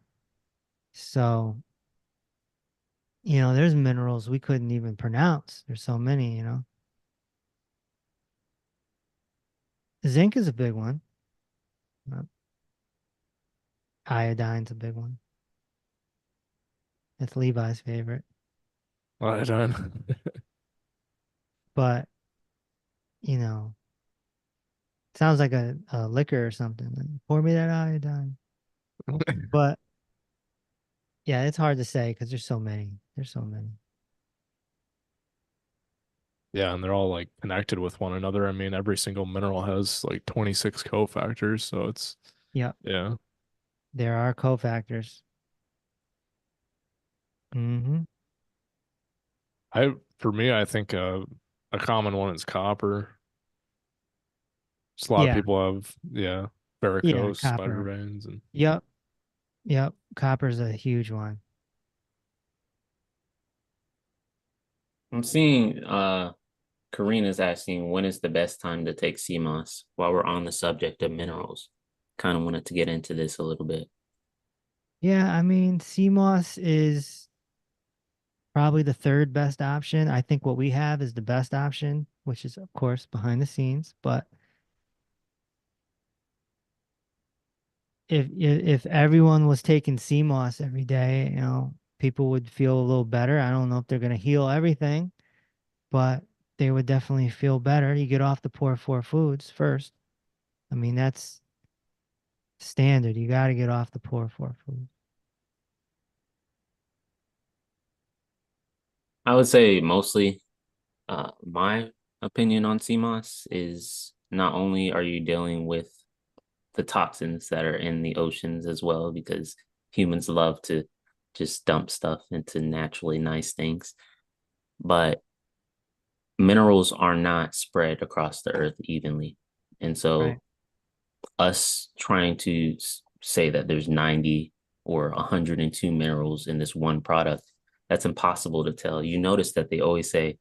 D: So, there's minerals we couldn't even pronounce. There's so many. Zinc is a big one. Uh, Iodine's a big one. It's Levi's favorite.
B: Iodine.
D: But, you know, sounds like a liquor or something. Like, pour me that iodine. But yeah, it's hard to say because there's so many. There's so many.
B: Yeah, and they're all like connected with one another. I mean, every single mineral has like 26 cofactors, so it's
D: Yep.
B: yeah.
D: There are cofactors. Mm-hmm.
B: For me, I think a common one is copper. Just a lot of
D: Yeah.
B: people have, yeah,
D: Yeah,
B: varicose, spider
D: copper.
B: veins, and
D: Yep. Yep. Copper's a huge one.
A: I'm seeing Karina's asking when is the best time to take CMOS while we're on the subject of minerals. Kind of wanted to get into this a little bit.
D: Yeah, I mean, CMOS is probably the third best option. I think what we have is the best option, which is of course behind the scenes. But if everyone was taking CMOS every day, people would feel a little better. I don't know if they're gonna heal everything, but they would definitely feel better. You get off the poor four foods first. I mean, that's standard. You got to get off the poor four foods.
A: I would say mostly my opinion on CMOS is not only are you dealing with the toxins that are in the oceans as well, because humans love to just dump stuff into naturally nice things, but minerals are not spread across the earth evenly. And
D: Right.
A: so us trying to say that there's 90 or 102 minerals in this one product, that's impossible to tell. You notice that they always say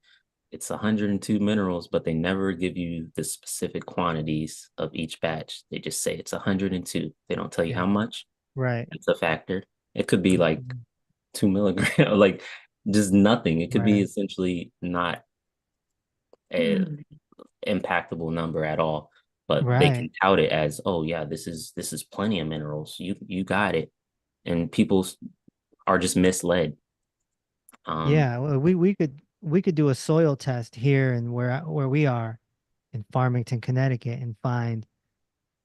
A: it's 102 minerals, but they never give you the specific quantities of each batch. They just say it's 102. They don't tell you
D: Yeah.
A: how much.
D: Right.
A: It's a factor. It could be like
D: Mhm.
A: 2 milligrams, like just nothing. It could be
D: Right.
A: essentially not a
F: Hmm.
A: impactable number at all, but they can
D: Right.
A: tout it as, oh yeah, this is plenty of minerals. You got it. And people are just misled. Um,
D: Yeah. Well, we could do a soil test here and where we are in Farmington, Connecticut, and find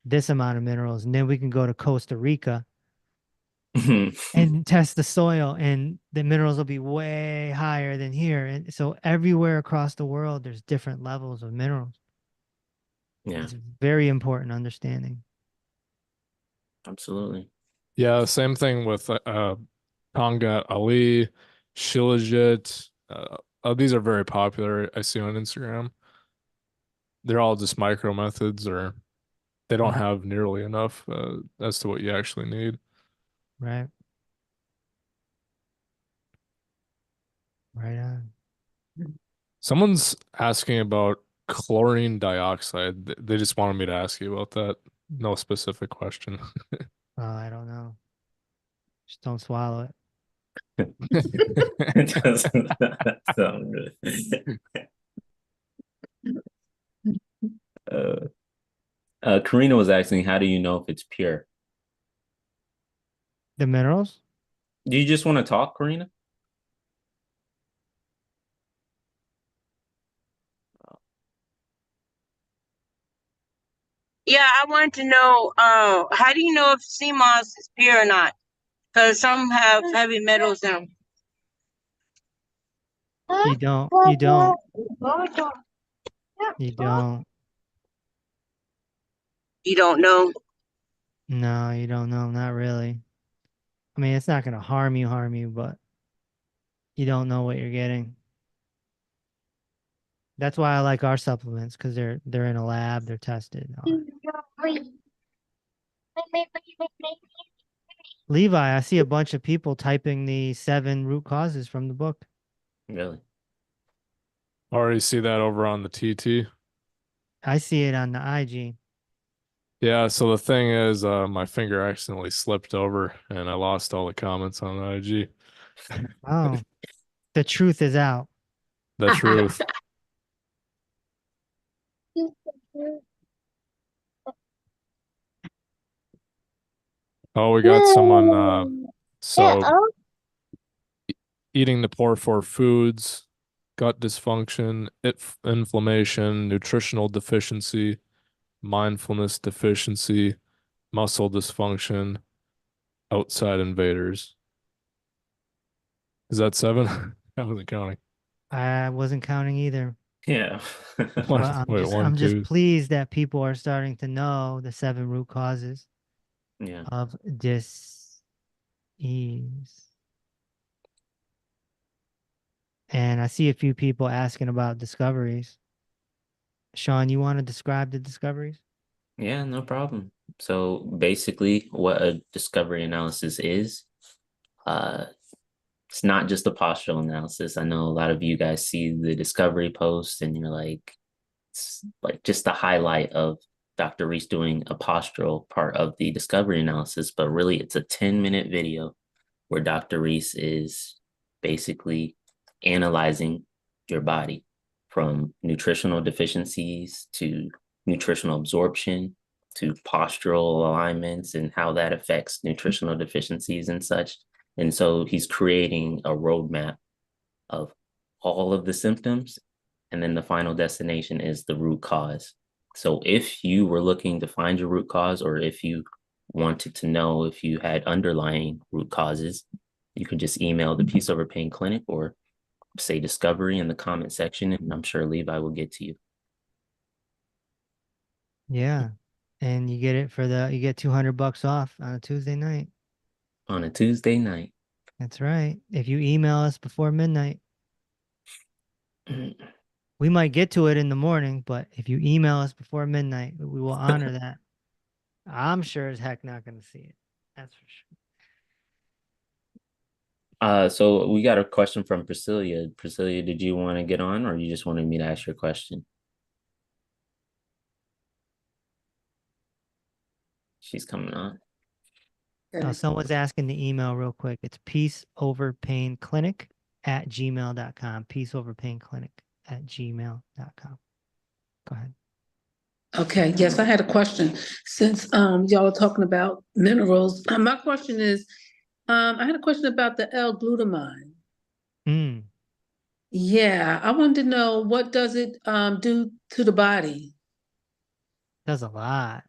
D: this amount of minerals, and then we can go to Costa Rica and test the soil, and the minerals will be way higher than here. And so everywhere across the world, there's different levels of minerals.
A: yeah,
D: It's very important understanding.
A: absolutely.
B: yeah, same thing with Tonga Ali, Shilajit. These are very popular. I see on Instagram. They're all just micro methods, or they don't
D: Mhm.
B: have nearly enough as to what you actually need.
D: Right. Right on.
B: Someone's asking about chlorine dioxide. They just wanted me to ask you about that. No specific question.
D: Oh, I don't know. Just don't swallow it.
A: It doesn't sound good. Uh, Karina was asking, how do you know if it's pure?
D: The minerals?
A: Do you just want to talk, Karina?
G: Yeah, I wanted to know, how do you know if CMOS is pure or not? Because some have heavy metals in them.
D: You don't. You don't. You don't.
G: You don't know.
D: No, you don't know. Not really. I mean, it's not going to harm you, but you don't know what you're getting. That's why I like our supplements because they're in a lab, they're tested. All that. Levi, I see a bunch of people typing the 7 root causes from the book.
A: Really?
B: Already see that over on the TT.
D: I see it on the IG.
B: Yeah, so the thing is, my finger accidentally slipped over and I lost all the comments on the IG.
D: Oh, the truth is out.
B: The truth. Oh, we got someone, so eating the poor for foods, gut dysfunction, inflammation, nutritional deficiency, mindfulness deficiency, muscle dysfunction, outside invaders. Is that 7? I wasn't counting.
D: I wasn't counting either.
A: Yeah.
D: But I'm
B: Wait,
D: just
B: one,
D: I'm just
B: two.
D: pleased that people are starting to know the 7 root causes
A: Yeah.
D: of dis-ease. And I see a few people asking about discoveries. Sean, you want to describe the discoveries?
A: Yeah, no problem. So basically, what a discovery analysis is, uh, it's not just a postural analysis. I know a lot of you guys see the discovery post and you're like, it's like just the highlight of Dr. Reese doing a postural part of the discovery analysis, but really it's a 10-minute video where Dr. Reese is basically analyzing your body from nutritional deficiencies to nutritional absorption to postural alignments and how that affects nutritional deficiencies and such. And so he's creating a roadmap of all of the symptoms. And then the final destination is the root cause. So if you were looking to find your root cause, or if you wanted to know if you had underlying root causes, you can just email the Peace Over Pain Clinic or say discovery in the comment section, and I'm sure Levi will get to you.
D: Yeah. And you get $200 off on a Tuesday night.
A: On a Tuesday night.
D: That's right. If you email us before midnight, we might get to it in the morning, but if you email us before midnight, we will honor that. I'm sure as heck not going to see it. That's for sure.
A: So we got a question from Priscilla. Priscilla, did you want to get on, or you just wanted me to ask your question? She's coming on.
D: Someone's asking the email real quick. It's peaceoverpainclinic@gmail.com. Peaceoverpainclinic@gmail.com. Go ahead.
H: Okay, yes, I had a question. Since y'all are talking about minerals, my question is, I had a question about the L-glutamine.
D: Mm,
H: Yeah, I wanted to know, what does it do to the body?
D: does a lot.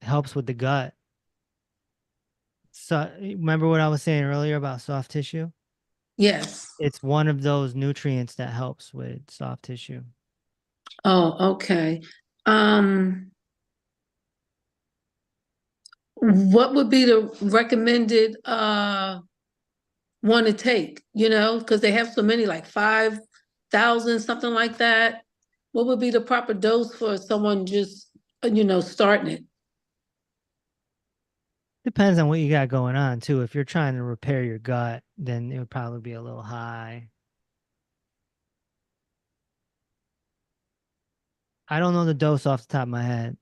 D: Helps with the gut. So remember what I was saying earlier about soft tissue?
H: Yes.
D: It's one of those nutrients that helps with soft tissue.
H: Oh, okay. Um, what would be the recommended one to take, because they have so many, like 5,000, something like that. What would be the proper dose for someone just, starting it?
D: Depends on what you got going on too. If you're trying to repair your gut, then it would probably be a little high. I don't know the dose off the top of my head.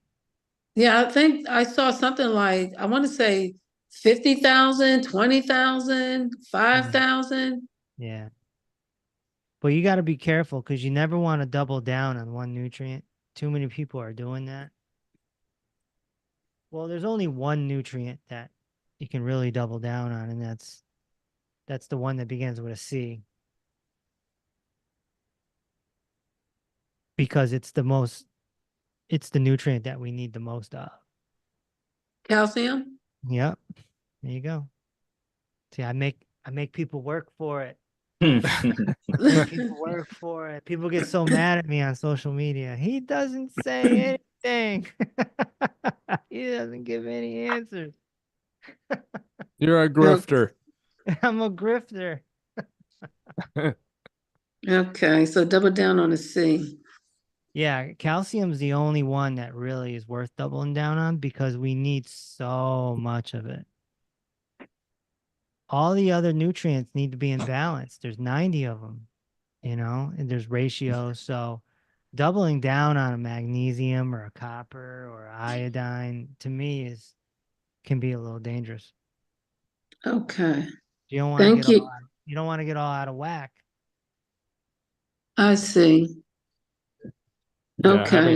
H: Yeah, I think I saw something like, I want to say 50,000, 20,000, 5,000.
D: Yeah. But you got to be careful because you never want to double down on one nutrient. Too many people are doing that. Well, there's only one nutrient that you can really double down on, and that's the one that begins with a C. Because it's the nutrient that we need the most of.
H: Calcium?
D: Yep. There you go. See, I make people work for it. People work for it. People get so mad at me on social media. He doesn't say anything. He doesn't give any answers.
B: You're a grifter.
D: I'm a grifter.
H: Okay, so double down on the C.
D: Yeah, calcium's the only one that really is worth doubling down on because we need so much of it. All the other nutrients need to be in balance. There's 90 of them, and there's ratios. So doubling down on a magnesium or a copper or iodine to me can be a little dangerous.
H: Okay,
D: You don't want to
H: thank
D: get
H: you.
D: you don't want to get all out of whack.
H: I see.
B: Yeah,
H: Okay.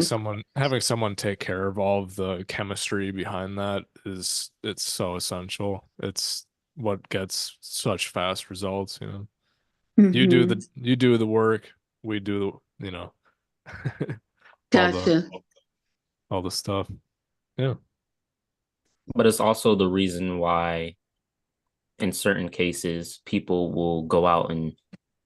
B: having someone take care of all of the chemistry behind that it's so essential. It's what gets such fast results, you know.
H: Mm-hmm.
B: You do the work, we do the, all the
H: Gotcha.
B: all the stuff. Yeah.
A: But it's also the reason why, in certain cases, people will go out and,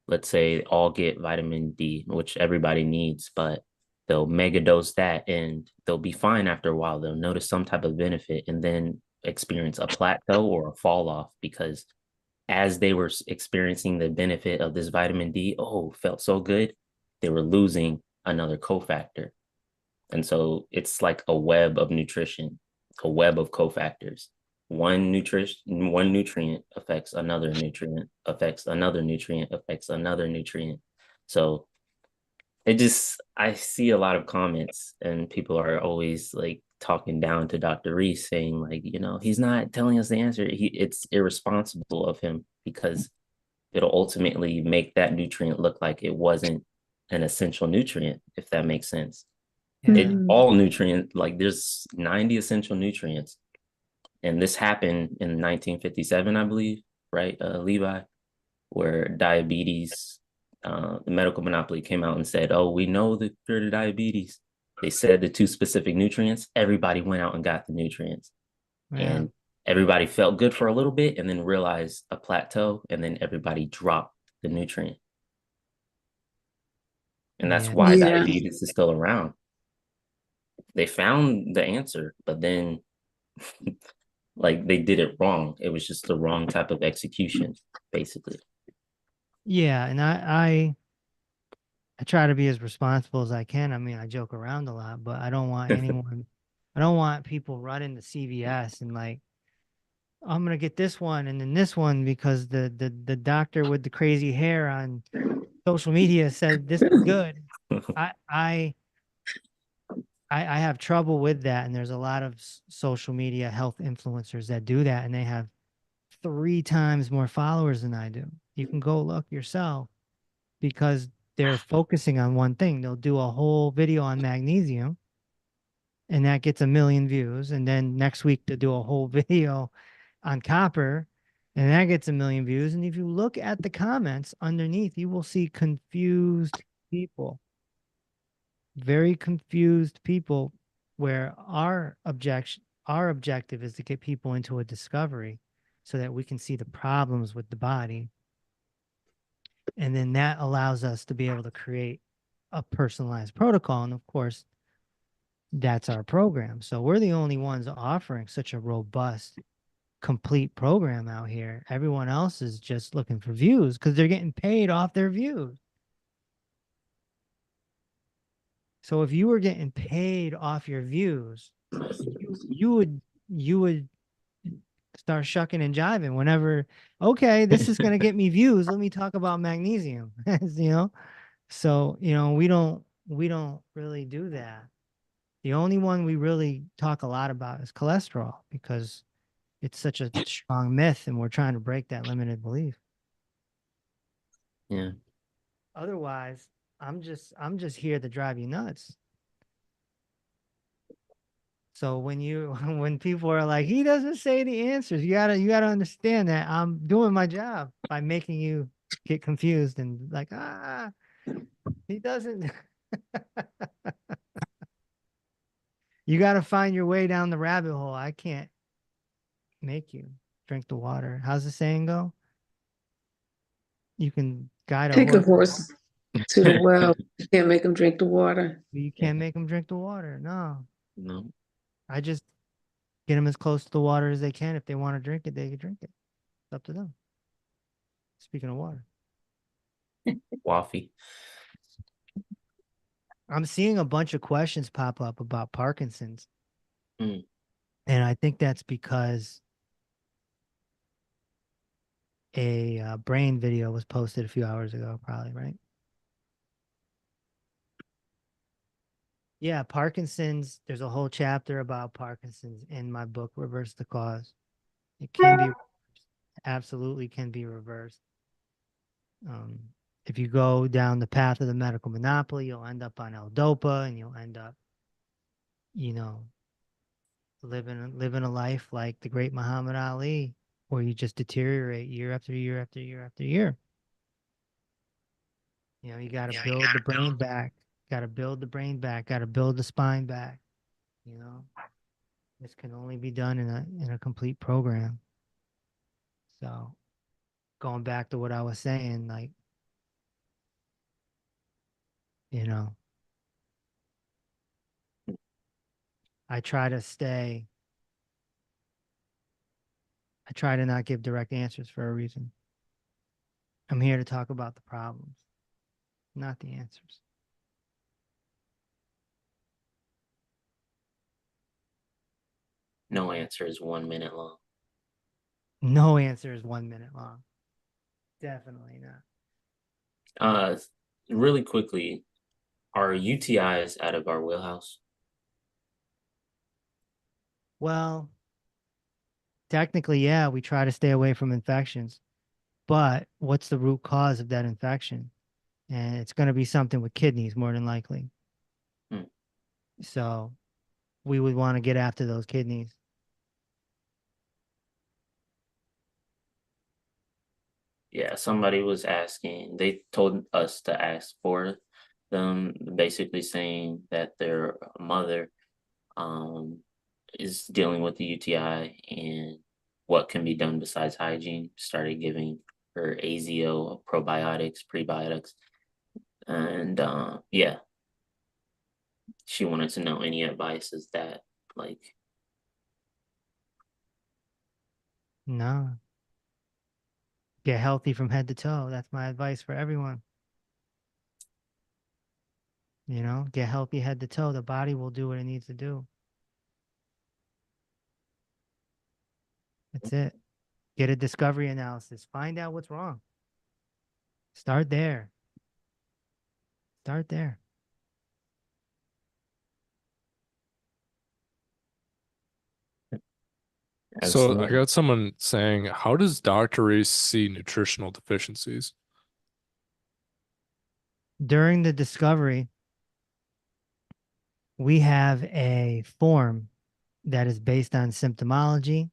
A: let's say, all get vitamin D, which everybody needs, but they'll mega dose that and they'll be fine after a while. They'll notice some type of benefit and then experience a plateau or a fall off because as they were experiencing the benefit of this vitamin D, oh, felt so good, they were losing another cofactor. And so it's like a web of nutrition, a web of cofactors. One nutrient affects another nutrient, affects another nutrient, affects another nutrient. So I see a lot of comments and people are always like talking down to Dr. Reese saying like, he's not telling us the answer. It's irresponsible of him because it'll ultimately make that nutrient look like it wasn't an essential nutrient, if that makes sense. It
D: Yeah.
A: all nutrient, like there's 90 essential nutrients. And this happened in 1957, I believe, right, Levi, where diabetes, the medical monopoly came out and said, oh, we know the cure to diabetes. They said the two specific nutrients, everybody went out and got the nutrients.
D: Yeah.
A: And everybody felt good for a little bit and then realized a plateau, and then everybody dropped the nutrient. And that's
D: Yeah.
A: why
H: Yeah.
A: diabetes is still around. They found the answer, but then like they did it wrong. It was just the wrong type of execution, basically.
D: Yeah, and I try to be as responsible as I can. I mean, I joke around a lot, but I don't want I don't want people running to CVS and like, I'm gonna get this one and then this one because the doctor with the crazy hair on social media said this is good. I I I have trouble with that, and there's a lot of social media health influencers that do that, and they have 3 times more followers than I do. You can go look yourself because they're focusing on one thing. They'll do a whole video on magnesium, and that gets 1 million views, and then next week they'll do a whole video on copper, and that gets 1 million views. And if you look at the comments underneath, you will see confused people, very confused people, where our objective is to get people into a discovery so that we can see the problems with the body. And then that allows us to be able to create a personalized protocol. And of course, that's our program. So we're the only ones offering such a robust, complete program out here. Everyone else is just looking for views because they're getting paid off their views. So if you were getting paid off your views, you would start shucking and jiving whenever, okay, this is gonna get me views. Let me talk about magnesium. So we don't really do that. The only one we really talk a lot about is cholesterol because it's such a strong myth and we're trying to break that limited belief.
A: Yeah.
D: Otherwise, I'm just here to drive you nuts. So when people are like, he doesn't say the answers, you gotta understand that I'm doing my job by making you get confused and like, he doesn't. You gotta find your way down the rabbit hole. I can't make you drink the water. How's the saying go? You can guide a
H: Take a
D: horse,
H: horse to the well. You can't make them drink the water.
D: but you can't make them drink the water. No,
A: No.
D: I just get them as close to the water as they can. If they want to drink it, they can drink it. It's up to them. Speaking of water.
A: Waffy.
D: I'm seeing a bunch of questions pop up about Parkinson's.
A: Mm.
D: And I think that's because a brain video was posted a few hours ago, probably, right? Yeah, Parkinson's. There's a whole chapter about Parkinson's in my book, Reverse the Cause. It can be, absolutely can be reversed. If you go down the path of the medical monopoly, you'll end up on L-Dopa, and you'll end up, you know, living a life like the great Muhammad Ali, where you just deteriorate year after year after year after year. You know, you got to build the brain back. Got to build the brain back. Got to build the spine back. You know, this can only be done in a complete program. So, going back to what I was saying, like, you know, I try to stay. I try to not give direct answers for a reason. I'm here to talk about the problems, not the answers.
A: No answer is 1 minute long.
D: No answer is 1 minute long. Definitely not.
A: Really quickly, are UTIs out of our wheelhouse?
D: Well, technically, yeah, we try to stay away from infections, but what's the root cause of that infection? And it's going to be something with kidneys more than likely.
A: Hmm.
D: So we would want to get after those kidneys.
A: Yeah, somebody was asking, they told us to ask for them, basically saying that their mother is dealing with the UTI and what can be done besides hygiene. Started giving her AZO, probiotics, prebiotics, and yeah, she wanted to know any advices that like.
D: No. Get healthy from head to toe. That's my advice for everyone. You know, get healthy head to toe. The body will do what it needs to do. That's it. Get a discovery analysis. Find out what's wrong. Start there. Start there.
B: So I
A: Absolutely.
B: got someone saying, how does Dr. Reese see nutritional deficiencies?
D: During the discovery, we have a form that is based on symptomology,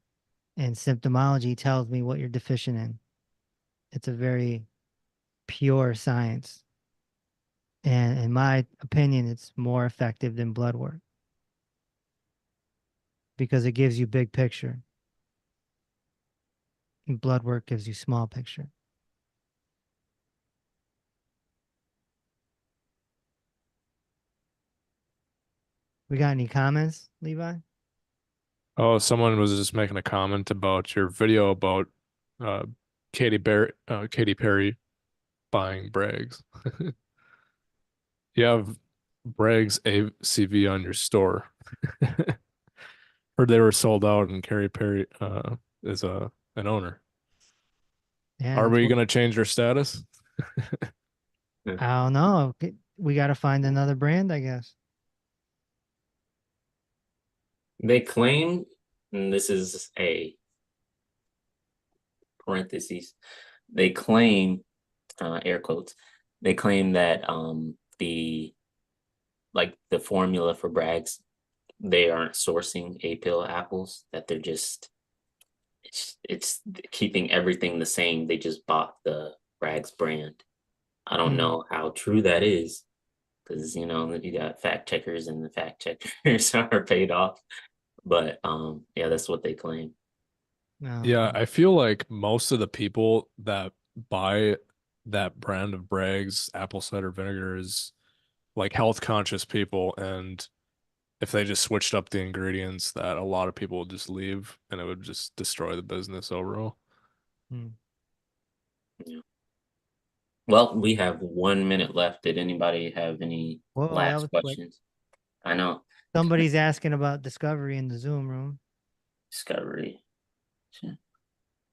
D: and symptomology tells me what you're deficient in. It's a very pure science. And in my opinion, it's more effective than blood work because it gives you big picture. And blood work gives you small picture. We got any comments, Levi?
B: Oh, someone was just making a comment about your video about uh Katy Perry buying Bragg's. You have Bragg's ACV on your store. Heard they were sold out and Katy Perry is an owner.
D: Yeah,
B: Are
D: that's
B: we
D: what
B: gonna change our status?
D: I don't know. We got to find another brand, I guess.
A: They claim, and this is a parentheses, they claim, air quotes, they claim that the formula for Bragg's, they aren't sourcing A-pill apples, that they're just it's keeping everything the same. They just bought the Bragg's brand. I don't know how true that is, because you got fact checkers and the fact checkers are paid off. But yeah, that's what they claim.
B: Yeah,
D: Okay.
B: I feel like most of the people that buy that brand of Bragg's apple cider vinegar is like health conscious people, and if they just switched up the ingredients, that a lot of people would just leave and it would just destroy the business overall.
D: Hmm.
A: Yeah. Well, we have 1 minute left. Did anybody have any
D: Whoa, that
A: last
D: was quick.
A: questions? I know.
D: Somebody's asking about Discovery in the Zoom room.
A: Discovery.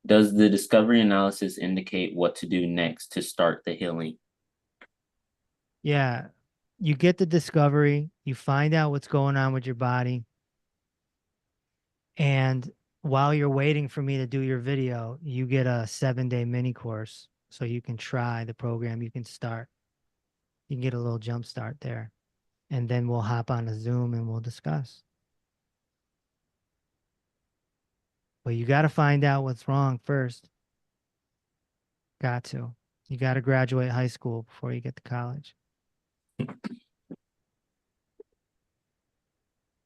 A: Does the discovery analysis indicate what to do next to start the healing?
D: Yeah, you get the discovery, you find out what's going on with your body, and while you're waiting for me to do your video, you get a 7-day mini course so you can try the program. You can start. You can get a little jump start there, and then we'll hop on a Zoom and we'll discuss. But you got to find out what's wrong first. Got to. You got to graduate high school before you get to college.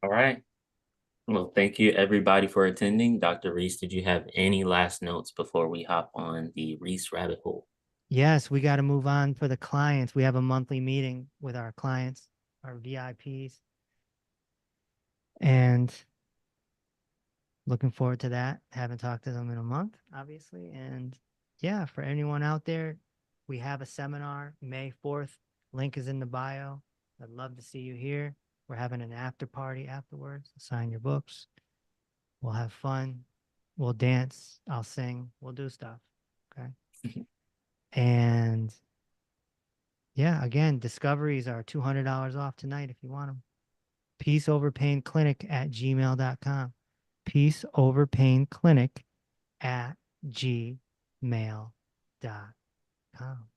A: All right. Well, thank you everybody for attending. Dr. Reese, did you have any last notes before we hop on the Reese rabbit hole?
D: Yes, we got to move on for the clients. We have a monthly meeting with our clients, our VIPs. And looking forward to that. Haven't talked to them in a month, obviously. And yeah, for anyone out there, we have a seminar May 4th. Link is in the bio. I'd love to see you here. We're having an after party afterwards. Sign your books. We'll have fun. We'll dance. I'll sing. We'll do stuff. Okay. And yeah, again, discoveries are $200 off tonight if you want them. peaceoverpainclinic@gmail.com. peaceoverpainclinic@gmail.com.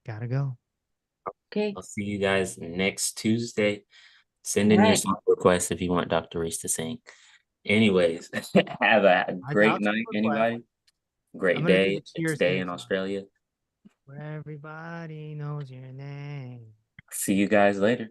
D: Gotta go.
F: Okay.
A: I'll see you guys next Tuesday. Send in your
F: Right.
A: song requests if you want Dr. Reese to sing. Anyways, have a great
D: I'll take
A: night,
D: a request.
A: anybody.
D: I'm
A: Great
D: gonna do
A: day.
D: the
A: It's
D: Cheers
A: day
D: theme
A: in
D: song.
A: Australia.
D: Where everybody knows your name.
A: See you guys later.